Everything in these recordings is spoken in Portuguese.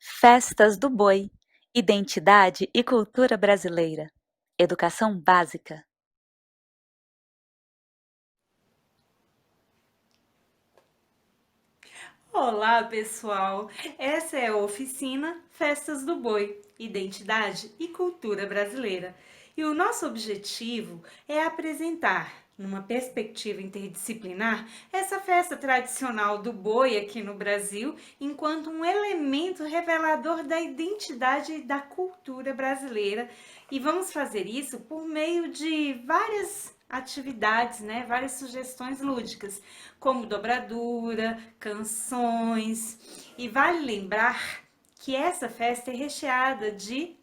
Festas do Boi, Identidade e Cultura Brasileira. Educação básica. Olá, pessoal! Essa é a oficina Festas do Boi, Identidade e Cultura Brasileira. E o nosso objetivo é apresentar, numa perspectiva interdisciplinar, essa festa tradicional do boi aqui no Brasil, enquanto um elemento revelador da identidade e da cultura brasileira. E vamos fazer isso por meio de várias atividades, né? Várias sugestões lúdicas, como dobradura, canções. E vale lembrar que essa festa é recheada de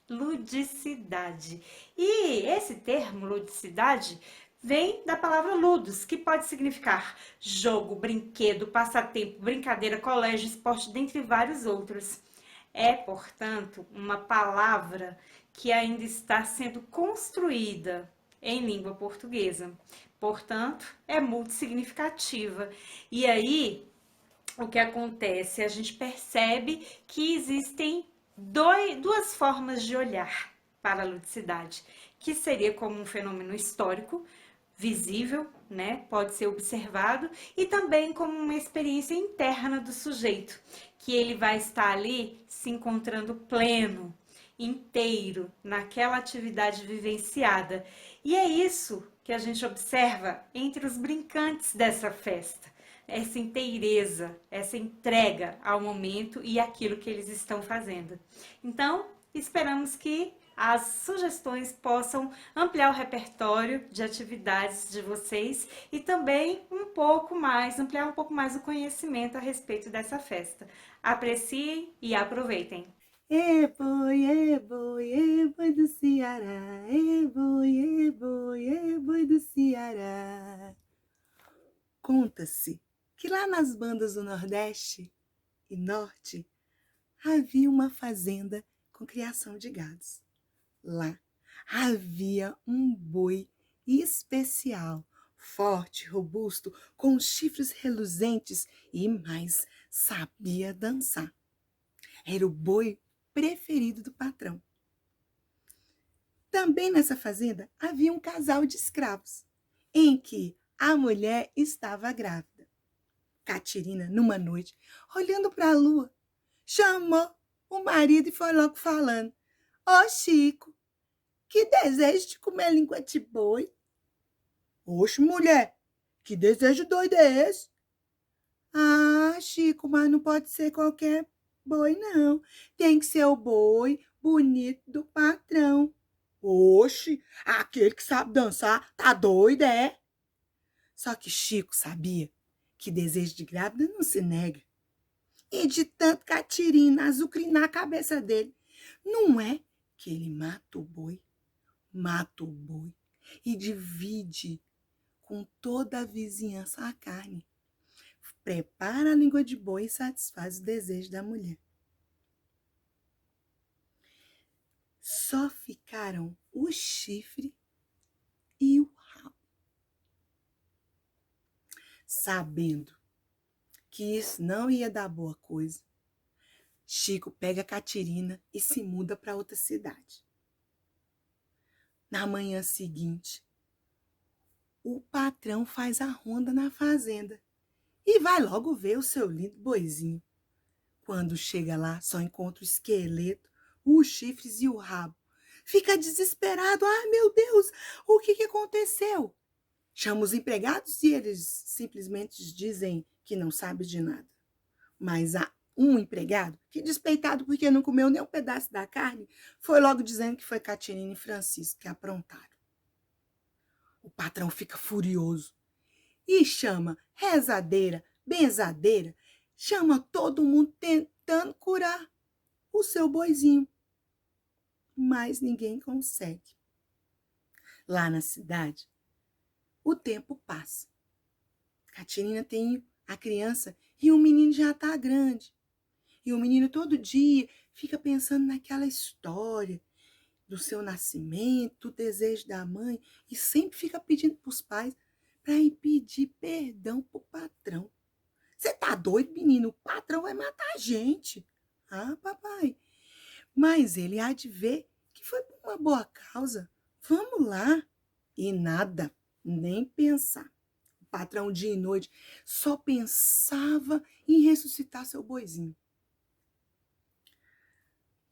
ludicidade. E esse termo, ludicidade, vem da palavra ludus, que pode significar jogo, brinquedo, passatempo, brincadeira, colégio, esporte, dentre vários outros. É, portanto, uma palavra que ainda está sendo construída em língua portuguesa. Portanto, é multissignificativa. E aí, o que acontece? A gente percebe que existem duas formas de olhar para a ludicidade, que seria como um fenômeno histórico, visível, né? Pode ser observado, e também como uma experiência interna do sujeito, que ele vai estar ali se encontrando pleno, inteiro naquela atividade vivenciada. E é isso que a gente observa entre os brincantes dessa festa. Essa inteireza, essa entrega ao momento e aquilo que eles estão fazendo. Então, esperamos que as sugestões possam ampliar o repertório de atividades de vocês e também ampliar um pouco mais o conhecimento a respeito dessa festa. Apreciem e aproveitem! É boi do Ceará, é boi do Ceará. Conta-se que lá nas bandas do Nordeste e Norte havia uma fazenda com criação de gados. Lá havia um boi especial, forte, robusto, com chifres reluzentes e mais sabia dançar. Era o boi preferido do patrão. Também nessa fazenda havia um casal de escravos, em que a mulher estava grávida. Catirina, numa noite, olhando para a lua, chamou o marido e foi logo falando: Ô Chico, que desejo de comer língua de boi. Oxe, mulher, que desejo doido é esse? Ah, Chico, mas não pode ser qualquer boi, não. Tem que ser o boi bonito do patrão. Oxe, aquele que sabe dançar tá doido, é? Só que Chico sabia que desejo de grávida não se nega. E de tanto catirina azucrinar a cabeça dele, não é que ele mata o boi e divide com toda a vizinhança a carne. Prepara a língua de boi e satisfaz o desejo da mulher. Só ficaram o chifre e o rabo. Sabendo que isso não ia dar boa coisa, Chico pega a Catirina e se muda para outra cidade. Na manhã seguinte, o patrão faz a ronda na fazenda e vai logo ver o seu lindo boizinho. Quando chega lá, só encontra o esqueleto, os chifres e o rabo. Fica desesperado. Ai, meu Deus, o que aconteceu? Chama os empregados e eles simplesmente dizem que não sabe de nada. Mas há um empregado que, despeitado porque não comeu nem um pedaço da carne, foi logo dizendo que foi Catirina e Francisco que aprontaram. O patrão fica furioso e chama rezadeira, benzadeira, chama todo mundo tentando curar o seu boizinho. Mas ninguém consegue. Lá na cidade, o tempo passa. Catirina tem a criança e o menino já está grande. E o menino todo dia fica pensando naquela história do seu nascimento, do desejo da mãe, e sempre fica pedindo para os pais para ir pedir perdão para o patrão. Você tá doido, menino? O patrão vai matar a gente. Ah, papai, mas ele há de ver que foi por uma boa causa. Vamos lá. E nada, nem pensar. O patrão dia e noite só pensava em ressuscitar seu boizinho.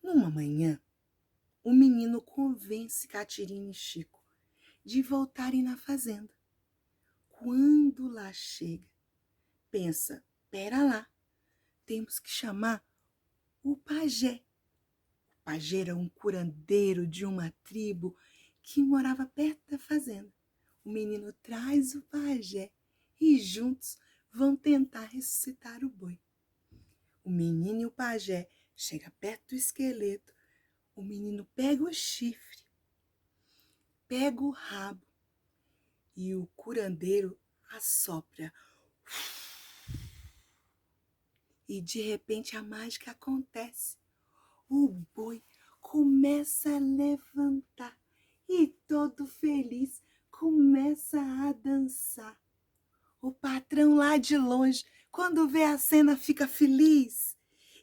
Numa manhã, o menino convence Catirina e Chico de voltarem na fazenda. Quando lá chega, pensa, pera lá, temos que chamar o pajé. O pajé era um curandeiro de uma tribo que morava perto da fazenda. O menino traz o pajé e juntos vão tentar ressuscitar o boi. O menino e o pajé chegam perto do esqueleto. O menino pega o chifre, pega o rabo e o curandeiro assopra. E de repente a mágica acontece. O boi começa a levantar e todo feliz começa a dançar. O patrão lá de longe, quando vê a cena, fica feliz.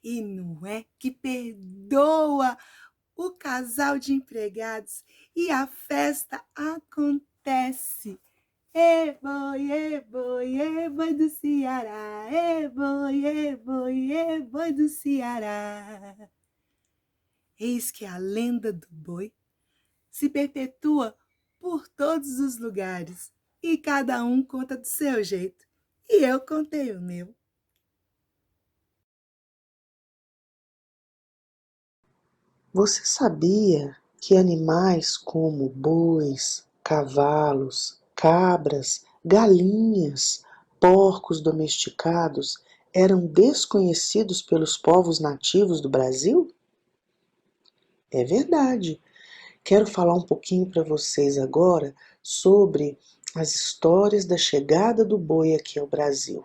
E não é que perdoa o casal de empregados e a festa acontece. E boi do Ceará, e boi do Ceará. Eis que a lenda do boi se perpetua por todos os lugares e cada um conta do seu jeito. E eu contei o meu. Você sabia que animais como bois, cavalos, cabras, galinhas, porcos domesticados eram desconhecidos pelos povos nativos do Brasil? É verdade. Quero falar um pouquinho para vocês agora sobre as histórias da chegada do boi aqui ao Brasil.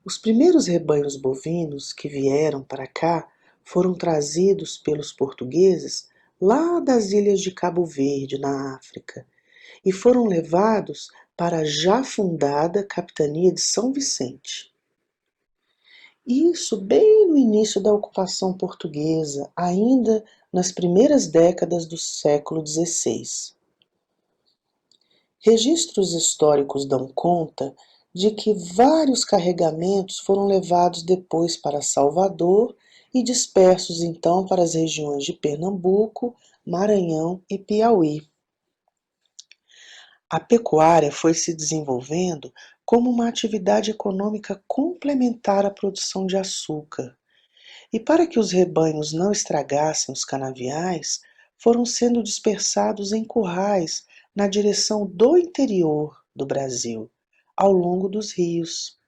Os primeiros rebanhos bovinos que vieram para cá foram trazidos pelos portugueses lá das ilhas de Cabo Verde, na África, e foram levados para a já fundada capitania de São Vicente. Isso bem no início da ocupação portuguesa, ainda nas primeiras décadas do século XVI. Registros históricos dão conta de que vários carregamentos foram levados depois para Salvador e dispersos então para as regiões de Pernambuco, Maranhão e Piauí. A pecuária foi se desenvolvendo como uma atividade econômica complementar à produção de açúcar. E para que os rebanhos não estragassem os canaviais, foram sendo dispersados em currais na direção do interior do Brasil, ao longo dos rios.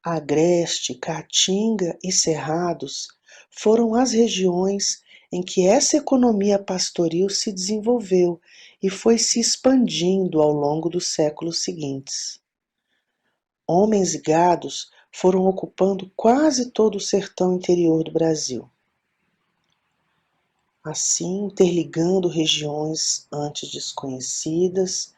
Agreste, Caatinga e Cerrados foram as regiões em que essa economia pastoril se desenvolveu e foi se expandindo ao longo dos séculos seguintes. Homens e gados foram ocupando quase todo o sertão interior do Brasil, assim interligando regiões antes desconhecidas,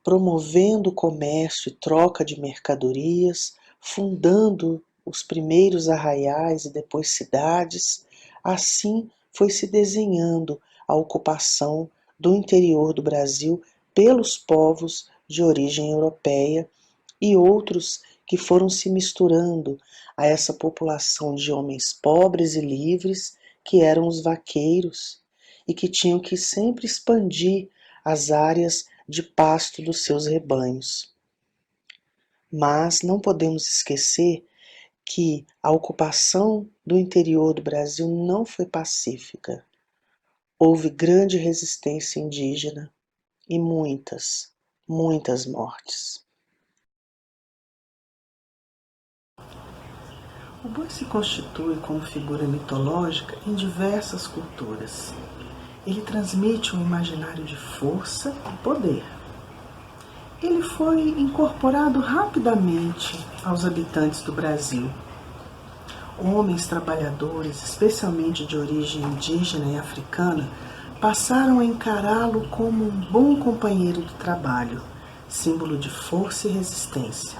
promovendo o comércio e troca de mercadorias, fundando os primeiros arraiais e depois cidades. Assim foi se desenhando a ocupação do interior do Brasil pelos povos de origem europeia e outros que foram se misturando a essa população de homens pobres e livres, que eram os vaqueiros, e que tinham que sempre expandir as áreas de pasto dos seus rebanhos. Mas não podemos esquecer que a ocupação do interior do Brasil não foi pacífica. Houve grande resistência indígena e muitas mortes. O boi se constitui como figura mitológica em diversas culturas. Ele transmite um imaginário de força e poder. Ele foi incorporado rapidamente aos habitantes do Brasil. Homens trabalhadores, especialmente de origem indígena e africana, passaram a encará-lo como um bom companheiro de trabalho, símbolo de força e resistência.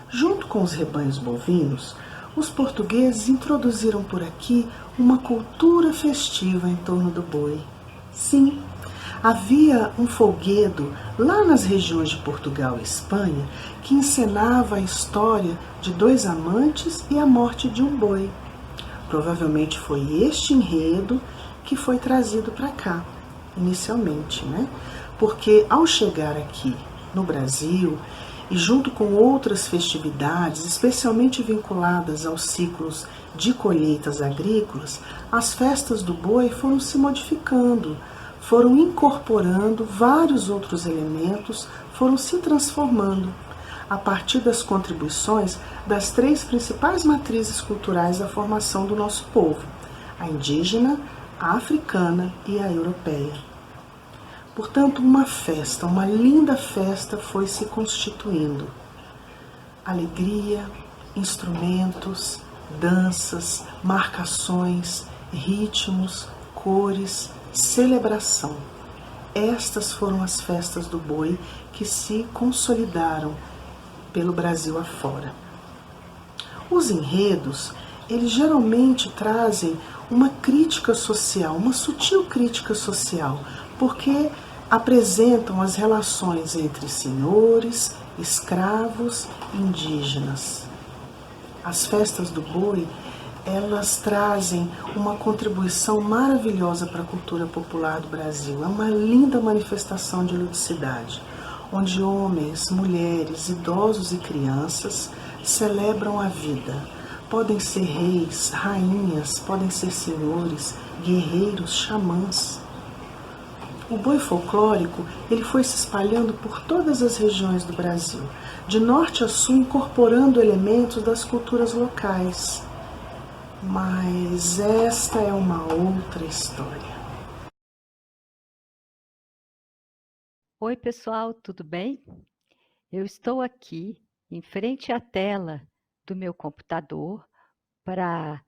Junto com os rebanhos bovinos, os portugueses introduziram por aqui uma cultura festiva em torno do boi. Sim, havia um folguedo lá nas regiões de Portugal e Espanha que encenava a história de dois amantes e a morte de um boi. Provavelmente foi este enredo que foi trazido para cá, inicialmente, né? Porque ao chegar aqui no Brasil, e junto com outras festividades, especialmente vinculadas aos ciclos de colheitas agrícolas, as festas do boi foram se modificando, foram incorporando vários outros elementos, foram se transformando a partir das contribuições das três principais matrizes culturais da formação do nosso povo: a indígena, a africana e a europeia. Portanto, uma festa, uma linda festa foi se constituindo. Alegria, instrumentos, danças, marcações, ritmos, cores, celebração. Estas foram as festas do boi que se consolidaram pelo Brasil afora. Os enredos, eles geralmente trazem uma crítica social, uma sutil crítica social, porque apresentam as relações entre senhores, escravos e indígenas. As festas do boi, elas trazem uma contribuição maravilhosa para a cultura popular do Brasil. É uma linda manifestação de ludicidade, onde homens, mulheres, idosos e crianças celebram a vida. Podem ser reis, rainhas, podem ser senhores, guerreiros, xamãs. O boi folclórico, ele foi se espalhando por todas as regiões do Brasil, de norte a sul, incorporando elementos das culturas locais. Mas esta é uma outra história. Oi, pessoal, tudo bem? Eu estou aqui em frente à tela do meu computador para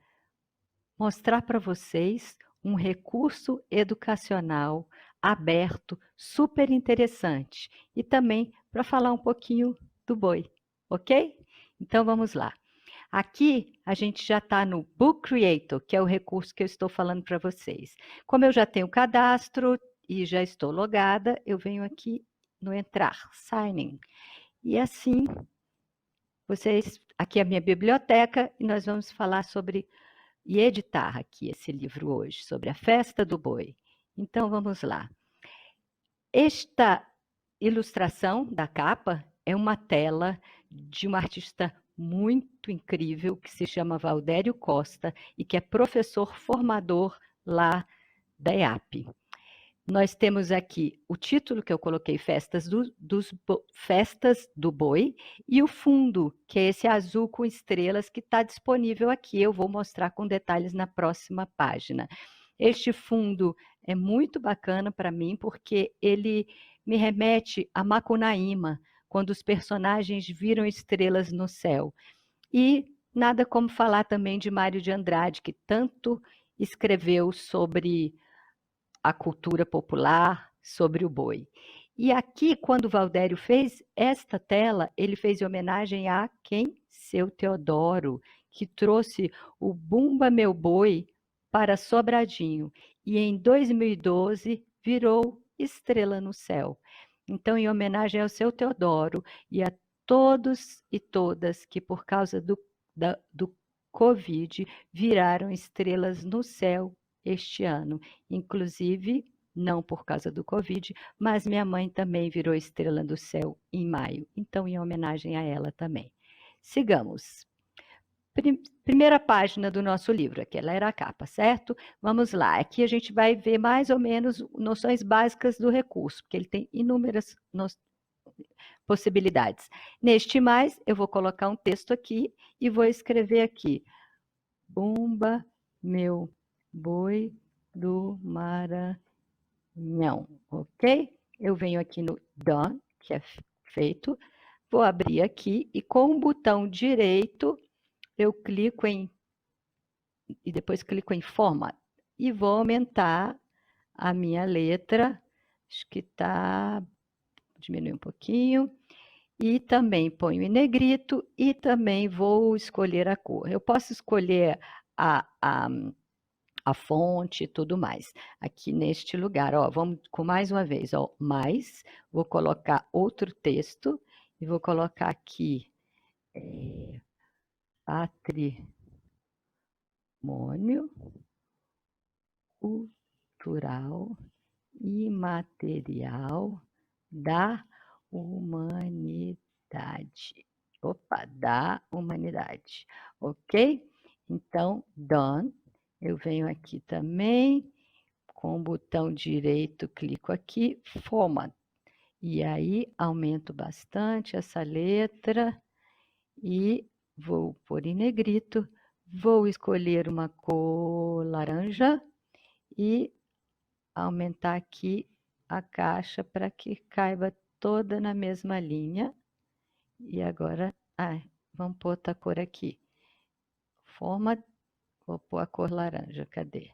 mostrar para vocês um recurso educacional aberto, super interessante, e também para falar um pouquinho do boi, ok? Então vamos lá. Aqui a gente já está no Book Creator, que é o recurso que eu estou falando para vocês. Como eu já tenho cadastro e já estou logada, eu venho aqui no Entrar, Sign In. E assim, aqui é a minha biblioteca e nós vamos falar sobre e editar aqui esse livro hoje, sobre a festa do boi. Então vamos lá. Esta ilustração da capa é uma tela de uma artista muito incrível que se chama Valdério Costa e que é professor formador lá da EAP. Nós temos aqui o título que eu coloquei, Festas do Boi, e o fundo, que é esse azul com estrelas que está disponível aqui. Eu vou mostrar com detalhes na próxima página. Este fundo é muito bacana para mim, porque ele me remete a Macunaíma, quando os personagens viram estrelas no céu. E nada como falar também de Mário de Andrade, que tanto escreveu sobre a cultura popular, sobre o boi. E aqui, quando o Valdério fez esta tela, ele fez em homenagem a quem? Seu Teodoro, que trouxe o Bumba Meu Boi para Sobradinho. E em 2012 virou estrela no céu. Então, em homenagem ao seu Teodoro e a todos e todas que, por causa do Covid, viraram estrelas no céu este ano, inclusive não por causa do Covid, mas minha mãe também virou estrela do céu em maio, então em homenagem a ela também. Sigamos. Primeira página do nosso livro, aquela era a capa, certo? Vamos lá, aqui a gente vai ver mais ou menos noções básicas do recurso, porque ele tem inúmeras possibilidades. Neste mais, eu vou colocar um texto aqui e vou escrever aqui, Bumba Meu Boi do Maranhão, ok? Eu venho aqui no Done, que é feito, vou abrir aqui e com o botão direito eu clico em, e depois clico em Format, e vou aumentar a minha letra, acho que está, diminuir um pouquinho, e também ponho em negrito e também vou escolher a cor. Eu posso escolher a fonte e tudo mais. Aqui neste lugar, ó, vamos com mais uma vez, ó, mais, vou colocar outro texto e vou colocar aqui patrimônio cultural imaterial da humanidade. Opa, da humanidade, ok? Então, done. Eu venho aqui também, com o botão direito, clico aqui, format. E aí, aumento bastante essa letra e vou pôr em negrito. Vou escolher uma cor laranja e aumentar aqui a caixa para que caiba toda na mesma linha. E agora, vamos pôr outra cor aqui. Vou pôr a cor laranja, cadê?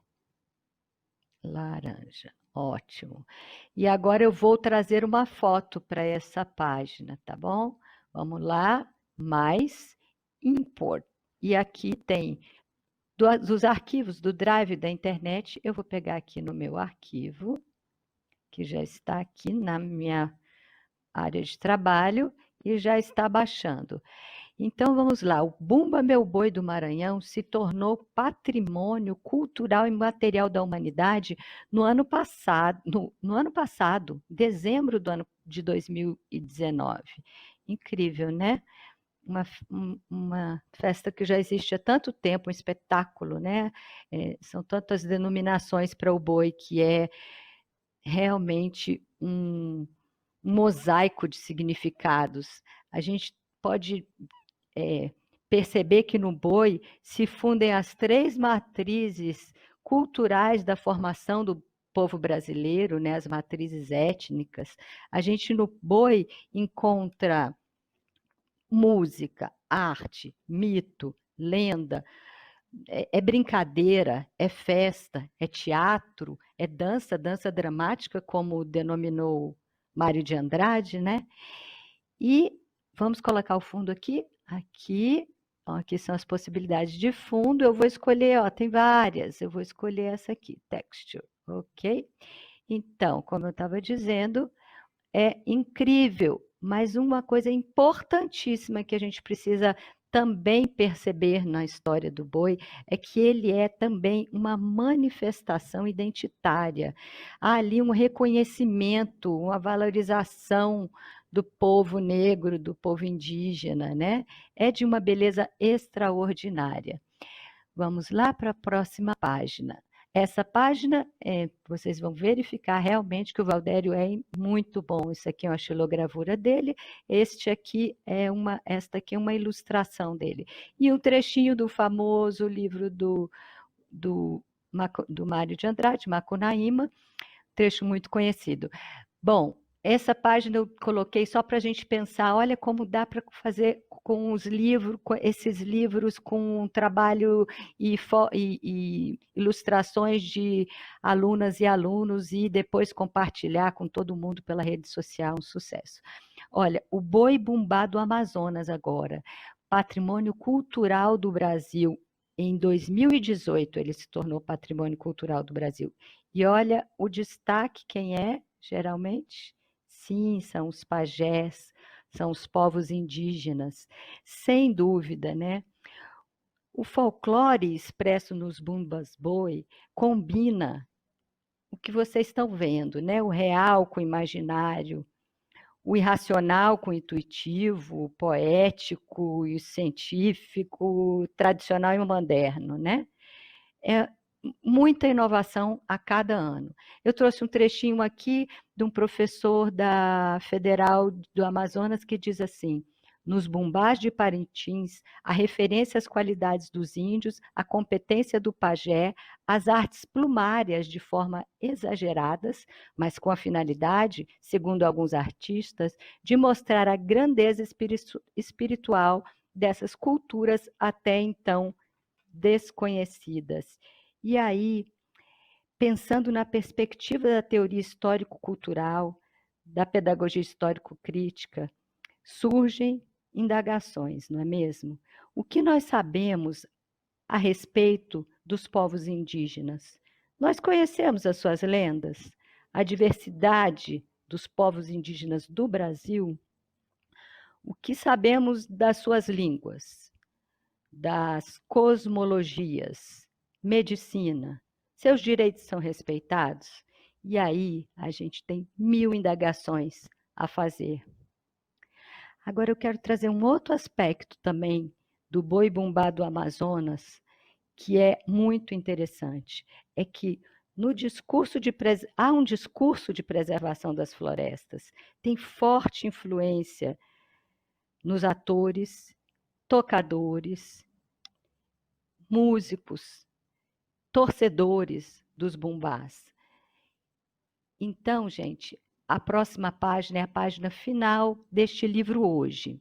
Laranja, ótimo. E agora eu vou trazer uma foto para essa página, tá bom? Vamos lá, mais, import. E aqui tem dos arquivos do Drive da internet, eu vou pegar aqui no meu arquivo, que já está aqui na minha área de trabalho e já está baixando. Então, vamos lá. O Bumba Meu Boi do Maranhão se tornou patrimônio cultural e material da humanidade no ano passado, dezembro de 2019. Incrível, né? Uma festa que já existe há tanto tempo, um espetáculo, né? São tantas denominações para o boi que é realmente um mosaico de significados. A gente pode perceber que no boi se fundem as 3 matrizes culturais da formação do povo brasileiro, né? As matrizes étnicas. A gente no boi encontra música, arte, mito, lenda, é brincadeira, é festa, é teatro, é dança, dança dramática, como denominou Mário de Andrade, né? E vamos colocar o fundo aqui. Aqui são as possibilidades de fundo. Eu vou escolher, ó, tem várias. Eu vou escolher essa aqui, texture, ok? Então, como eu estava dizendo, é incrível, mas uma coisa importantíssima que a gente precisa também perceber na história do boi é que ele é também uma manifestação identitária. Há ali um reconhecimento, uma valorização do povo negro, do povo indígena, né? É de uma beleza extraordinária. Vamos lá para a próxima página. Essa página, vocês vão verificar realmente que o Valdério é muito bom. Isso aqui é uma xilogravura dele, esta aqui é uma ilustração dele. E um trechinho do famoso livro do Mário de Andrade, Macunaíma, trecho muito conhecido. Bom, essa página eu coloquei só para a gente pensar, olha como dá para fazer com os livros, com esses livros com um trabalho e ilustrações de alunas e alunos e depois compartilhar com todo mundo pela rede social, um sucesso. Olha, o Boi Bumbá do Amazonas agora, patrimônio cultural do Brasil. Em 2018 ele se tornou patrimônio cultural do Brasil. E olha o destaque, quem é, geralmente? Sim, são os pajés, são os povos indígenas, sem dúvida, né? O folclore expresso nos bumbas boi combina o que vocês estão vendo, né? O real com o imaginário, o irracional com o intuitivo, o poético e o científico, o tradicional e o moderno, né? É muita inovação a cada ano. Eu trouxe um trechinho aqui de um professor da Federal do Amazonas que diz assim: nos bumbás de Parintins, a referência às qualidades dos índios, a competência do pajé, as artes plumárias de forma exageradas, mas com a finalidade, segundo alguns artistas, de mostrar a grandeza espiritual dessas culturas até então desconhecidas. E aí, pensando na perspectiva da teoria histórico-cultural, da pedagogia histórico-crítica, surgem indagações, não é mesmo? O que nós sabemos a respeito dos povos indígenas? Nós conhecemos as suas lendas, a diversidade dos povos indígenas do Brasil. O que sabemos das suas línguas, das cosmologias, medicina? Seus direitos são respeitados? E aí a gente tem 1000 indagações a fazer. Agora eu quero trazer um outro aspecto também do boi-bumbá do Amazonas, que é muito interessante. É que no discurso há um discurso de preservação das florestas, tem forte influência nos atores, tocadores, músicos, torcedores dos bumbás. Então, gente, a próxima página é a página final deste livro hoje.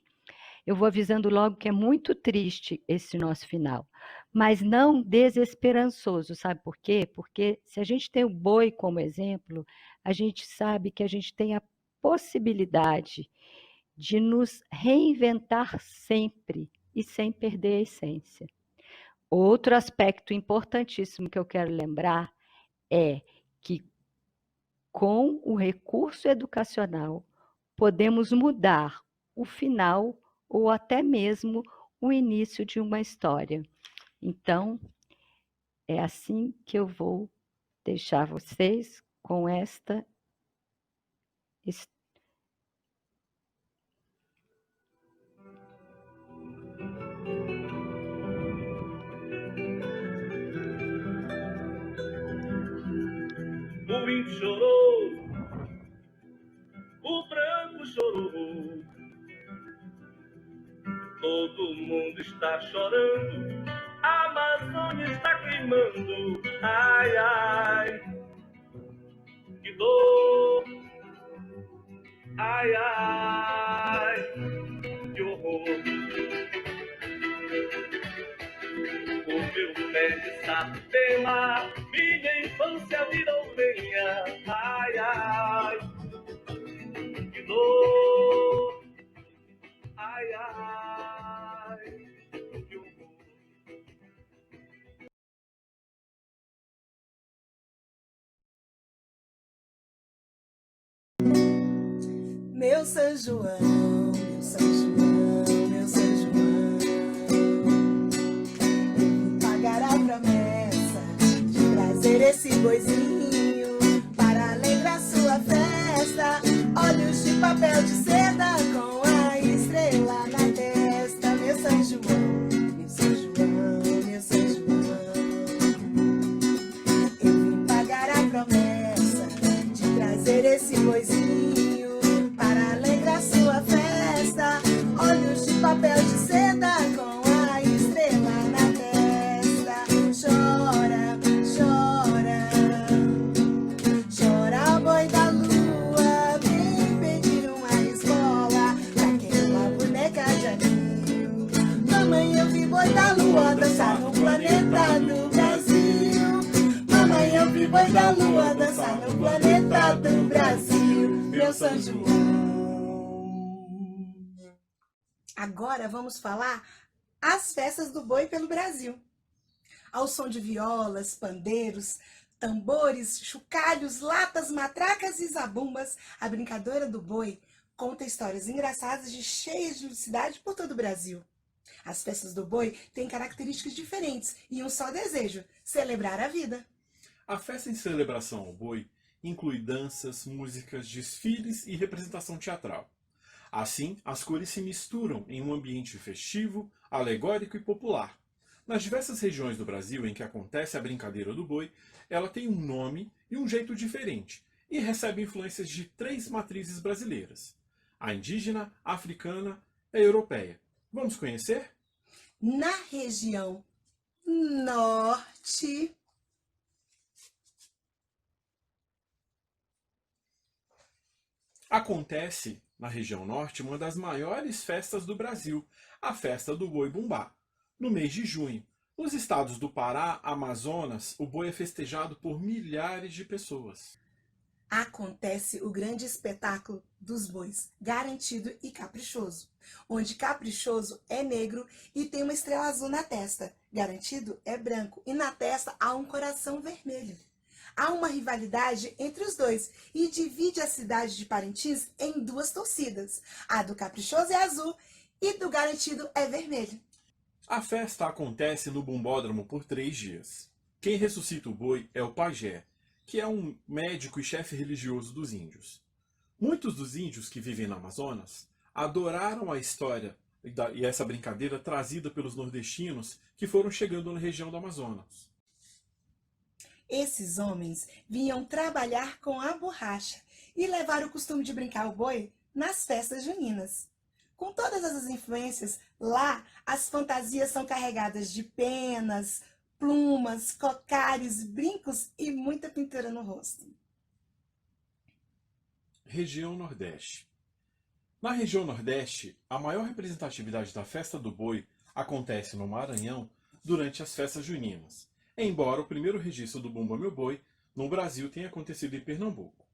Eu vou avisando logo que é muito triste esse nosso final, mas não desesperançoso, sabe por quê? Porque se a gente tem o boi como exemplo, a gente sabe que a gente tem a possibilidade de nos reinventar sempre e sem perder a essência. Outro aspecto importantíssimo que eu quero lembrar é que com o recurso educacional podemos mudar o final ou até mesmo o início de uma história. Então, é assim que eu vou deixar vocês com esta O índio chorou, o branco chorou, todo mundo está chorando, a Amazônia está queimando, ai, ai, que dor, ai, ai, que horror. O meu pé de sapema, minha infância virou lenha, ai, ai, que dor, ai, ai, que horror. Meu São João, meu São João, meu São João, eu vim pagar a promessa de trazer esse boizinho para alegrar sua festa. Olhos de papel de seda com a estrela na testa. Meu São João, meu São João, meu São João, eu vim pagar a promessa de trazer esse boizinho para alegrar sua festa. Olhos de papel de seda com a estrela na testa. Chora, chora, chora, boi da lua, vem pedir uma esmola pra quem uma boneca de anil. Mamãe, eu vi boi da lua dançar no planeta do Brasil. Mamãe, eu vi boi da lua dançar no planeta do Brasil. Meu São João. Agora vamos falar as festas do boi pelo Brasil. Ao som de violas, pandeiros, tambores, chocalhos, latas, matracas e zabumbas, a brincadeira do boi conta histórias engraçadas e cheias de ludicidade por todo o Brasil. As festas do boi têm características diferentes e um só desejo: celebrar a vida. A festa em celebração ao boi inclui danças, músicas, desfiles e representação teatral. Assim, as cores se misturam em um ambiente festivo, alegórico e popular. Nas diversas regiões do Brasil em que acontece a brincadeira do boi, ela tem um nome e um jeito diferente e recebe influências de 3 matrizes brasileiras: a indígena, a africana e a europeia. Vamos conhecer? Na região norte, acontece na região norte uma das maiores festas do Brasil, a festa do boi-bumbá. No mês de junho, nos estados do Pará, Amazonas, o boi é festejado por milhares de pessoas. acontece o grande espetáculo dos bois, Garantido e Caprichoso, onde Caprichoso é negro e tem uma estrela azul na testa, Garantido é branco e na testa há um coração vermelho. Há uma rivalidade entre os dois e divide a cidade de Parintins em duas torcidas. A do Caprichoso é azul e do Garantido é vermelho. A festa acontece no Bumbódromo por 3 dias. Quem ressuscita o boi é o pajé, que é um médico e chefe religioso dos índios. Muitos dos índios que vivem no Amazonas adoraram a história e essa brincadeira trazida pelos nordestinos que foram chegando na região do Amazonas. Esses homens vinham trabalhar com a borracha e levaram o costume de brincar o boi nas festas juninas. Com todas essas influências, lá as fantasias são carregadas de penas, plumas, cocares, brincos e muita pintura no rosto. Região Nordeste. Na região Nordeste, a maior representatividade da festa do boi acontece no Maranhão durante as festas juninas, embora o primeiro registro do Bumba Meu Boi no Brasil tenha acontecido em Pernambuco.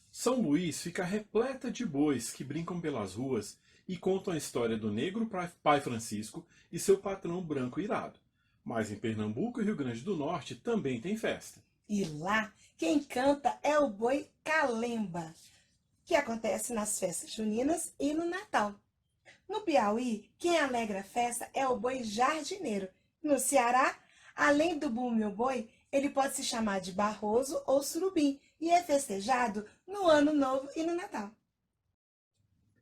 São Luís fica repleta de bois que brincam pelas ruas e contam a história do negro pai Francisco e seu patrão branco irado. Mas em Pernambuco e Rio Grande do Norte também tem festa. E lá, quem canta é o boi Calemba, que acontece nas festas juninas e no Natal. No Piauí, quem alegra a festa é o boi jardineiro. No Ceará, além do Bumba Meu Boi, ele pode se chamar de Barroso ou Surubim e é festejado no Ano Novo e no Natal.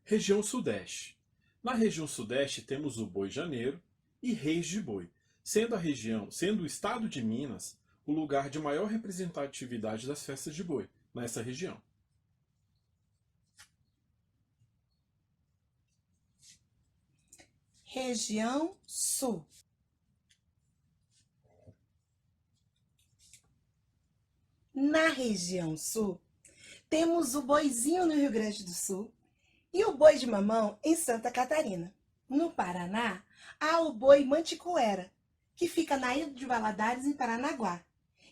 Região Sudeste. Na região Sudeste temos o Boi Janeiro e Reis de Boi, sendo o estado de Minas o lugar de maior representatividade das festas de boi nessa região. Região Sul. Na região Sul, temos o boizinho no Rio Grande do Sul e o boi de mamão em Santa Catarina. No Paraná, há o boi Manticoera, que fica na ilha de Valadares, em Paranaguá,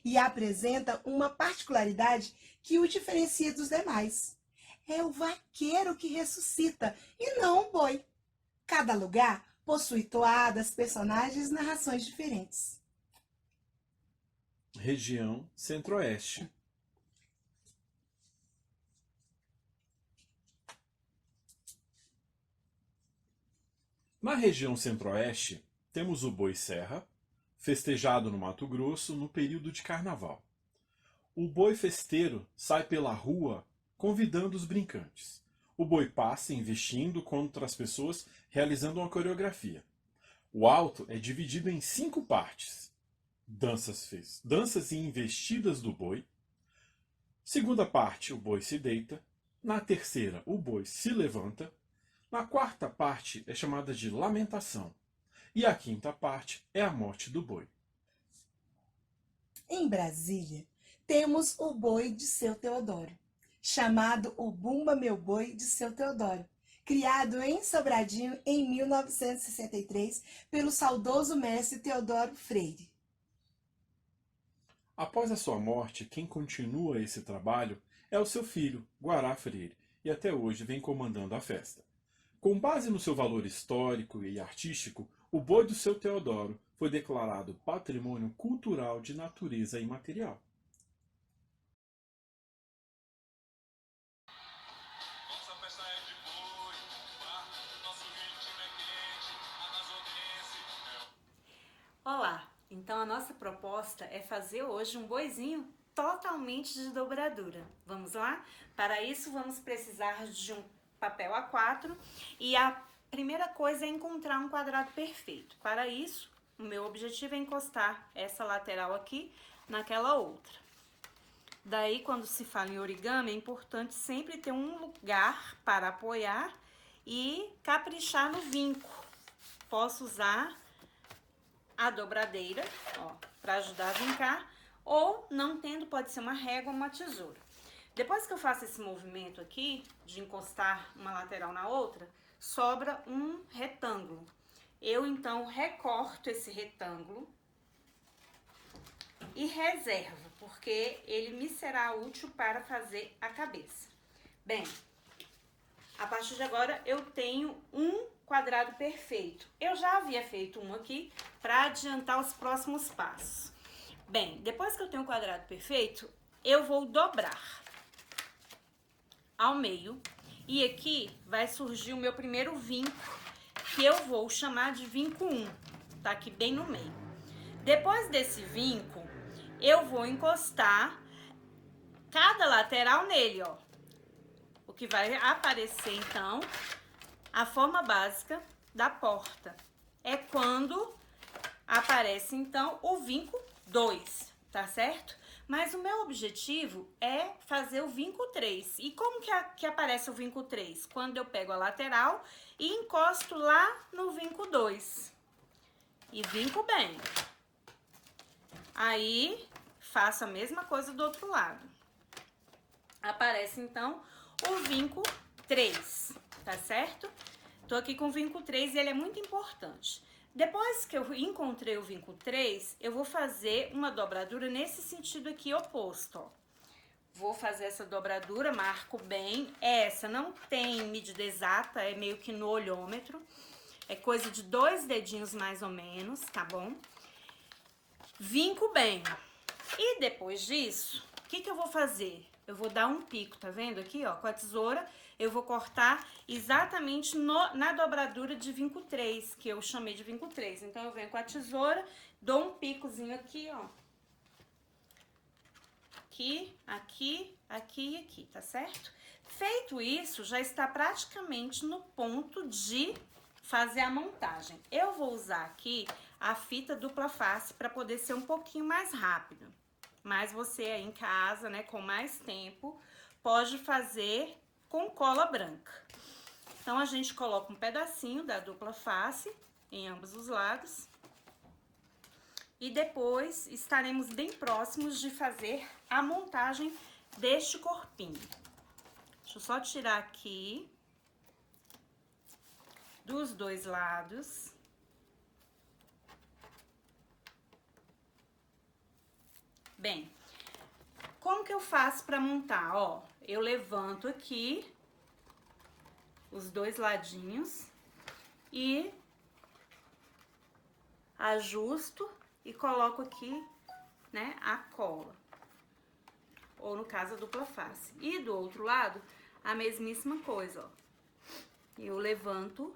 e apresenta uma particularidade que o diferencia dos demais. É o vaqueiro que ressuscita e não o boi. Cada lugar possui toadas, personagens e narrações diferentes. Região Centro-Oeste. Na região Centro-Oeste, temos o Boi Serra, festejado no Mato Grosso no período de carnaval. O boi festeiro sai pela rua convidando os brincantes. O boi passa investindo contra as pessoas, realizando uma coreografia. O alto é dividido em 5 partes. Danças e investidas do boi. Segunda parte, o boi se deita. Na terceira, o boi se levanta. Na quarta parte é chamada de lamentação. E a quinta parte é a morte do boi. Em Brasília, temos o boi de Seu Teodoro, chamado o Bumba Meu Boi de Seu Teodoro, criado em Sobradinho em 1963 pelo saudoso mestre Teodoro Freire. Após a sua morte, quem continua esse trabalho é o seu filho, Guará Freire, e até hoje vem comandando a festa. Com base no seu valor histórico e artístico, o boi do Seu Teodoro foi declarado Patrimônio Cultural de Natureza Imaterial. Nossa festa é de boi, nosso ritmo é quente, amazonense. Olá, então a nossa proposta é fazer hoje um boizinho totalmente de dobradura. Vamos lá? Para isso vamos precisar de um papel A4 e a primeira coisa é encontrar um quadrado perfeito. Para isso, o meu objetivo é encostar essa lateral aqui naquela outra. Daí, quando se fala em origami, é importante sempre ter um lugar para apoiar e caprichar no vinco. Posso usar a dobradeira, ó, para ajudar a vincar, ou não tendo, pode ser uma régua ou uma tesoura. Depois que eu faço esse movimento aqui, de encostar uma lateral na outra, sobra um retângulo. Eu, então, recorto esse retângulo e reservo, porque ele me será útil para fazer a cabeça. Bem, a partir de agora eu tenho um quadrado perfeito. Eu já havia feito um aqui para adiantar os próximos passos. Bem, depois que eu tenho o quadrado perfeito, eu vou dobrar ao meio e aqui vai surgir o meu primeiro vinco, que eu vou chamar de vinco 1, tá aqui bem no meio. Depois desse vinco, eu vou encostar cada lateral nele, ó. O que vai aparecer, então, a forma básica da porta. É quando aparece, então, o vinco 2, tá certo? Mas o meu objetivo é fazer o vinco 3. E como que aparece o vinco 3? Quando eu pego a lateral e encosto lá no vinco 2. E vinco bem. Aí, faço a mesma coisa do outro lado. Aparece, então, o vinco 3, tá certo? Tô aqui com o vinco 3 e ele é muito importante. Depois que eu encontrei o vinco 3, eu vou fazer uma dobradura nesse sentido aqui oposto, ó. Vou fazer essa dobradura, marco bem. Essa não tem medida exata, é meio que no olhômetro. É coisa de 2 dedinhos mais ou menos, tá bom? Vinco bem. E depois disso, o que eu vou fazer? Eu vou dar um pico, tá vendo aqui, ó? Com a tesoura, eu vou cortar exatamente na dobradura de vinco 3, que eu chamei de vinco 3. Então, eu venho com a tesoura, dou um picozinho aqui, ó. Aqui, aqui, aqui e aqui, tá certo? Feito isso, já está praticamente no ponto de fazer a montagem. Eu vou usar aqui a fita dupla face para poder ser um pouquinho mais rápido. Mas você aí em casa, né, com mais tempo, pode fazer com cola branca. Então, a gente coloca um pedacinho da dupla face em ambos os lados. E depois estaremos bem próximos de fazer a montagem deste corpinho. Deixa eu só tirar aqui dos dois lados. Bem, como que eu faço para montar? Ó, eu levanto aqui os dois ladinhos e ajusto e coloco aqui, né, a cola. Ou no caso, a dupla face. E do outro lado, a mesmíssima coisa, ó. Eu levanto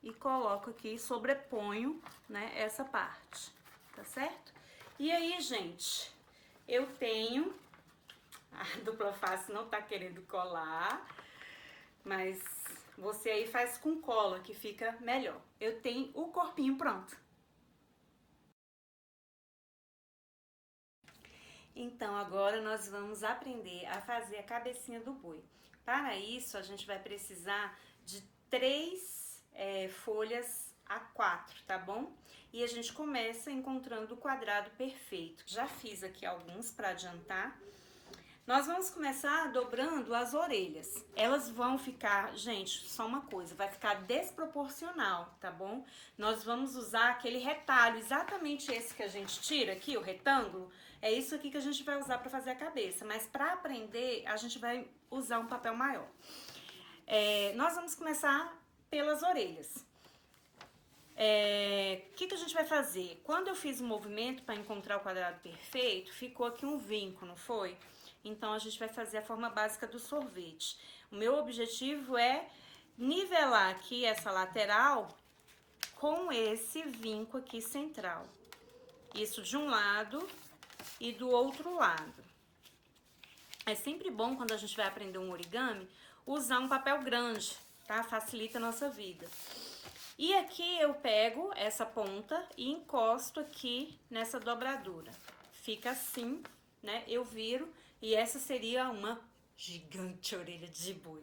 e coloco aqui, sobreponho, né, essa parte, tá certo? E aí, gente, eu tenho... A dupla face não tá querendo colar, mas você aí faz com cola, que fica melhor. Eu tenho o corpinho pronto. Então, agora nós vamos aprender a fazer a cabecinha do boi. Para isso, a gente vai precisar de 3 folhas A4, tá bom? E a gente começa encontrando o quadrado perfeito. Já fiz aqui alguns para adiantar. Nós vamos começar dobrando as orelhas. Elas vão ficar, gente, só uma coisa, vai ficar desproporcional, tá bom? Nós vamos usar aquele retalho, exatamente esse que a gente tira aqui, o retângulo. É isso aqui que a gente vai usar para fazer a cabeça, mas para aprender, a gente vai usar um papel maior. Nós vamos começar pelas orelhas. O que a gente vai fazer? Quando eu fiz o movimento para encontrar o quadrado perfeito, ficou aqui um vinco, não foi? Então, a gente vai fazer a forma básica do sorvete. O meu objetivo é nivelar aqui essa lateral com esse vinco aqui central. Isso de um lado e do outro lado. É sempre bom, quando a gente vai aprender um origami, usar um papel grande, tá? Facilita a nossa vida. E aqui eu pego essa ponta e encosto aqui nessa dobradura. Fica assim, né? Eu viro e essa seria uma gigante orelha de boi.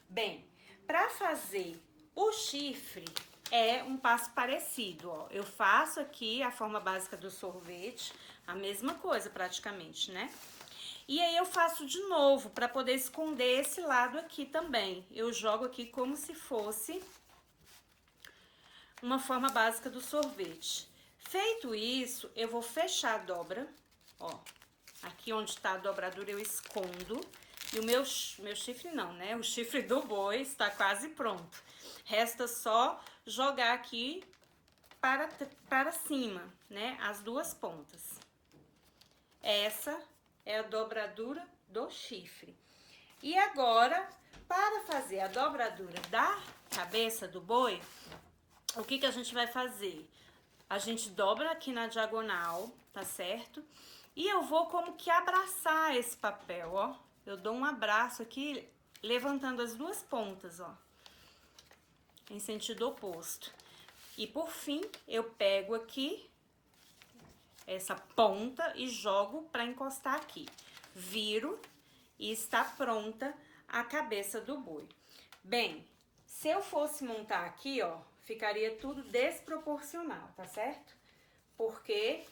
Bem, para fazer o chifre é um passo parecido, ó. Eu faço aqui a forma básica do sorvete, a mesma coisa praticamente, né? E aí eu faço de novo para poder esconder esse lado aqui também. Eu jogo aqui como se fosse uma forma básica do sorvete. Feito isso, eu vou fechar a dobra, ó. Aqui onde tá a dobradura eu escondo. E o meu chifre não, né? O chifre do boi está quase pronto. Resta só jogar aqui para cima, né? As duas pontas. Essa é a dobradura do chifre. E agora, para fazer a dobradura da cabeça do boi, o que que a gente vai fazer? A gente dobra aqui na diagonal, tá certo? E eu vou como que abraçar esse papel, ó. Eu dou um abraço aqui, levantando as duas pontas, ó. Em sentido oposto. E por fim, eu pego aqui essa ponta e jogo para encostar aqui. Viro e está pronta a cabeça do boi. Bem, se eu fosse montar aqui, ó, ficaria tudo desproporcional, tá certo? Porque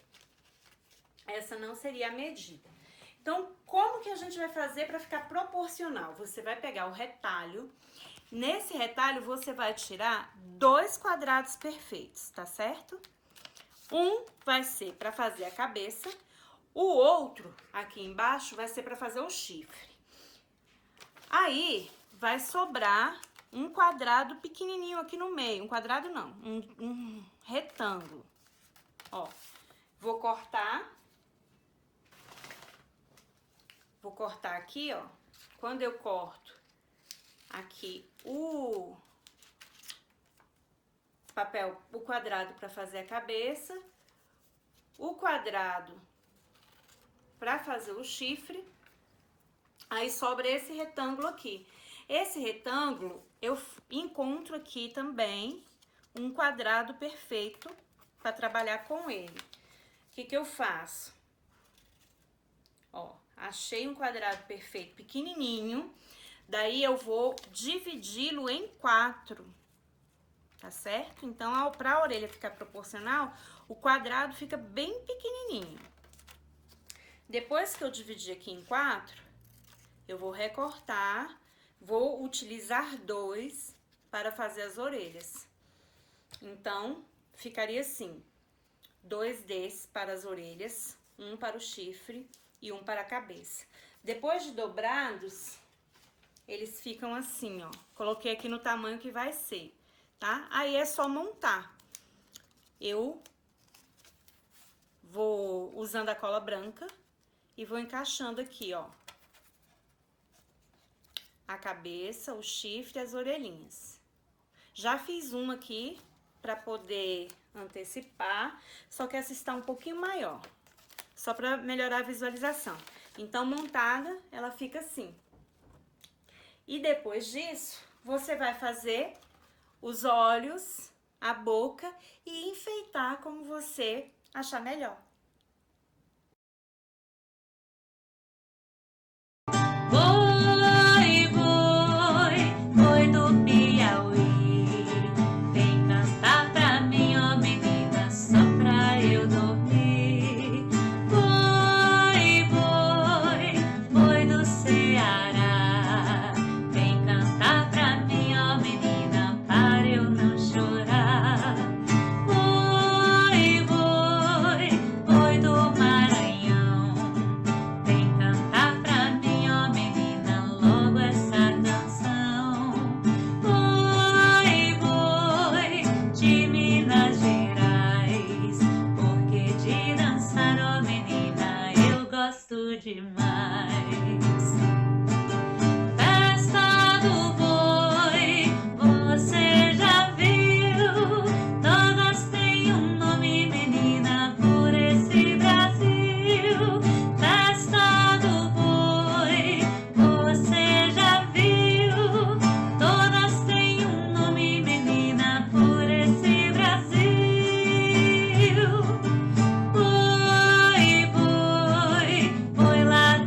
essa não seria a medida. Então, como que a gente vai fazer para ficar proporcional? Você vai pegar o retalho. Nesse retalho, você vai tirar 2 quadrados perfeitos, tá certo? Um vai ser para fazer a cabeça, o outro, aqui embaixo, vai ser para fazer o chifre. Aí, vai sobrar um quadrado pequenininho aqui no meio. Um quadrado não, um retângulo. Ó, vou cortar. Vou cortar aqui, ó. Quando eu corto aqui o papel, o quadrado para fazer a cabeça, o quadrado para fazer o chifre, aí sobra esse retângulo aqui. Esse retângulo, eu encontro aqui também um quadrado perfeito para trabalhar com ele. O que que eu faço? Ó, achei um quadrado perfeito pequenininho, daí eu vou dividi-lo em 4, tá certo? Então, para a orelha ficar proporcional, o quadrado fica bem pequenininho. Depois que eu dividir aqui em 4, eu vou recortar, vou utilizar 2 para fazer as orelhas. Então, ficaria assim, 2 desses para as orelhas, um para o chifre e um para a cabeça. Depois de dobrados, eles ficam assim, ó. Coloquei aqui no tamanho que vai ser, tá? Aí é só montar. Eu vou usando a cola branca e vou encaixando aqui, ó. A cabeça, o chifre e as orelhinhas. Já fiz uma aqui para poder antecipar, só que essa está um pouquinho maior. Só para melhorar a visualização. Então, montada, ela fica assim. E depois disso, você vai fazer os olhos, a boca e enfeitar como você achar melhor. Boi, boi, boi do Piauí, vem cantar pra mim, ó menina, só pra eu dormir. Boi, boi, boi do Ceará, vem cantar pra mim, ó menina, para eu não chorar. Boi, boi, boi do Maranhão, vem cantar pra mim, ó menina, logo essa canção. Boi, boi, de Minas Gerais, porque de dançar, ó menina, eu gosto demais. Festa do boi, você já viu? Todas têm um nome, menina, por esse Brasil. Festa do boi, você já viu? Todas têm um nome, menina, por esse Brasil. Boi, boi, boi lá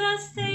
todas têm